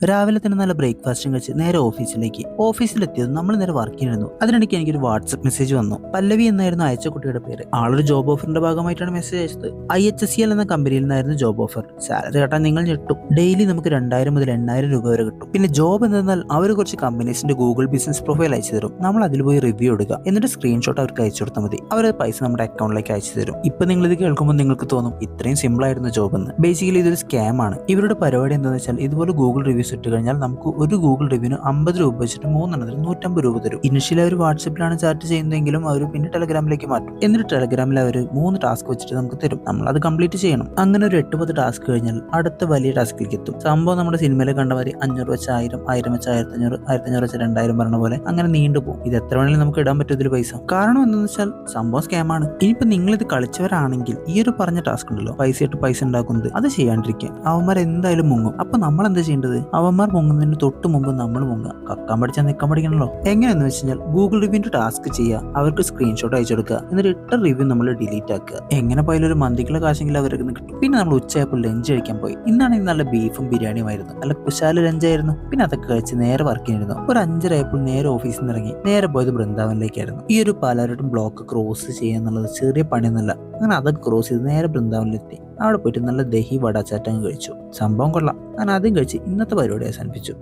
രാവിലെ തന്നെ നല്ല ബ്രേക്ക്ഫാസ്റ്റും കഴിച്ച് നേരെ ഓഫീസിലെത്തിയത് നമ്മൾ നേരെ വർക്ക് ചെയ്തിരുന്നു. അതിനിടയ്ക്ക് എനിക്കൊരു വാട്സ്ആപ്പ് മെസ്സേജ് വന്നു. പല്ലവി എന്നായിരുന്നു അയച്ച കുട്ടിയുടെ പേര്. ആളൊരു ജോബ് ഓഫറിന്റെ ഭാഗമായിട്ടാണ് മെസ്സേജ് അയച്ചത്. IHCL എന്ന കമ്പനിയിൽ നിന്നായിരുന്നു ജോബ് ഓഫർ. സാലറി കേട്ടാൽ നിങ്ങൾ ഞെട്ടും. ഡെയിലി നമുക്ക് 2000 മുതൽ 8000 രൂപ വരെ കിട്ടും. പിന്നെ ജോബ് എന്നാൽ അവർ കുറച്ച് കമ്പനീസിന്റെ ഗൂഗിൾ ബിസിനസ് പ്രൊഫൈൽ അയച്ചു തരും. നമ്മൾ അതിൽ പോയി റിവ്യൂ എടുക്കുക, എന്നിട്ട് സ്ക്രീൻഷോട്ട് അവർക്ക് അയച്ചു കൊടുത്താൽ മതി. അവർ പൈസ നമ്മുടെ അക്കൗണ്ടിലേക്ക് അയച്ചു തരും. ഇപ്പൊ നിങ്ങൾ ഇത് കേൾക്കുമ്പോൾ നിങ്ങൾക്ക് തോന്നും ഇത്രയും സിമ്പിൾ ആയിരുന്നു ജോബ് എന്ന്. ബേസിക്കലി ഇതൊരു സ്കാം ആണ്. ഇവരുടെ പരിപാടി എന്താണെന്ന് വെച്ചാൽ ഇതുപോലെ ഗൂഗിൾ റിവ്യൂസ് ഇട്ട് കഴിഞ്ഞാൽ നമുക്ക് ഒരു ഗൂഗിൾ റിവ്യൂന് 50 രൂപ വെച്ചിട്ട് 3 150 രൂപ തരും. ഇനിഷ്യലി അവർ വാട്സാപ്പിലാണ് ചാറ്റ് ചെയ്യുന്നതെങ്കിലും അവർ പിന്നെ ടെലഗ്രാമിലേക്ക് മാറ്റും. എന്നിട്ട് ടെലഗ്രാമിൽ അവർ 3 ടാസ്ക് വെച്ചിട്ട് നമുക്ക് തരും. നമ്മൾ അത് കംപ്ലീറ്റ് ചെയ്യണം. അങ്ങനെ ഒരു 8-10 ടാസ്ക് കഴിഞ്ഞാൽ അടുത്ത വലിയ ടാസ്കിലേക്ക് എത്തും. സംഭവം നമ്മുടെ സിനിമയിലെ കണ്ട മാതിരി 500 വെച്ച് 1000, 1000 വെച്ച് 1500, 1500 വെച്ച് 2000 പറഞ്ഞ പോലെ അങ്ങനെ നീണ്ടുപോകും. ഇത് എത്ര വേണമെങ്കിലും നമുക്ക് ഇടാൻ പറ്റും ഇതിൽ പൈസ. കാരണം എന്താണെന്ന് വെച്ചാൽ സംഭവം സ്കാമാണ്. ഇനിയിപ്പോ നിങ്ങൾ ഇത് കളിച്ചവരാണെങ്കിൽ ഈ ഒരു പറഞ്ഞ ടാസ്ക് ഉണ്ടല്ലോ, പൈസ ഇട്ട് പൈസ ഉണ്ടാക്കുന്നത്, അത് ചെയ്യാണ്ടിരിക്കുക. അവന്മാർ എന്തായാലും മുങ്ങും. അപ്പൊ നമ്മൾ എന്താ ചെയ്യേണ്ടത്? അവന്മാർ മുങ്ങുന്നതിന് തൊട്ട് മുമ്പ് നമ്മൾ മുങ്ങുക. കക്കാൻ പഠിച്ചാൽ നിൽക്കാൻ പഠിക്കണല്ലോ. എങ്ങനെയെന്ന് വെച്ച് കഴിഞ്ഞാൽ ഗൂഗിൾ റിവ്യൂവിന്റെ ടാസ്ക് ചെയ്യുക, അവർക്ക് സ്ക്രീൻഷോട്ട് അയച്ചു കൊടുക്കുക, എന്നിട്ട് ഇട്ട റിവ്യൂ നമ്മൾ ഡിലീറ്റ് ആക്കുക. എങ്ങനെ പോയാലും ഒരു മന്തിക്കുള്ള കാശെങ്കിലും അവർക്ക് കിട്ടും. പിന്നെ നമ്മൾ ഉച്ചയായപ്പോൾ ലഞ്ച് കഴിക്കാൻ പോയി. ഇന്നാണെങ്കിൽ നല്ല ബീഫും ബിരിയാണിയുമായിരുന്നു. നല്ല കുശാല ലഞ്ചായിരുന്നു. പിന്നെ അതൊക്കെ കഴിച്ച് നേരെ വർക്ക് ചെയ്തിരുന്നു. ഒരു 5:30 ആയപ്പോൾ നേരെ ഓഫീസിൽ നിന്ന് ഇറങ്ങി നേരെ പോയത് ബൃന്ദാവനിലേക്കായിരുന്നു. ഈ ഒരു പാലാരോട്ടും ബ്ലോക്ക് ക്രോസ് ചെയ്യാന്നുള്ളത് ചെറിയ പണിയൊന്നുമല്ല. അങ്ങനെ അതൊക്കെ ക്രോസ് ചെയ്ത് നേരെ ബൃന്ദാവനിലെത്തി. അവിടെ പോയിട്ട് നല്ല ദഹി വട ചാറ്റങ്ങ് കഴിച്ചു. സംഭവം കൊള്ളാം. ഞാൻ ആദ്യം കഴിച്ച് ഇന്നത്തെ പരിപാടി അവസാനിപ്പിച്ചു.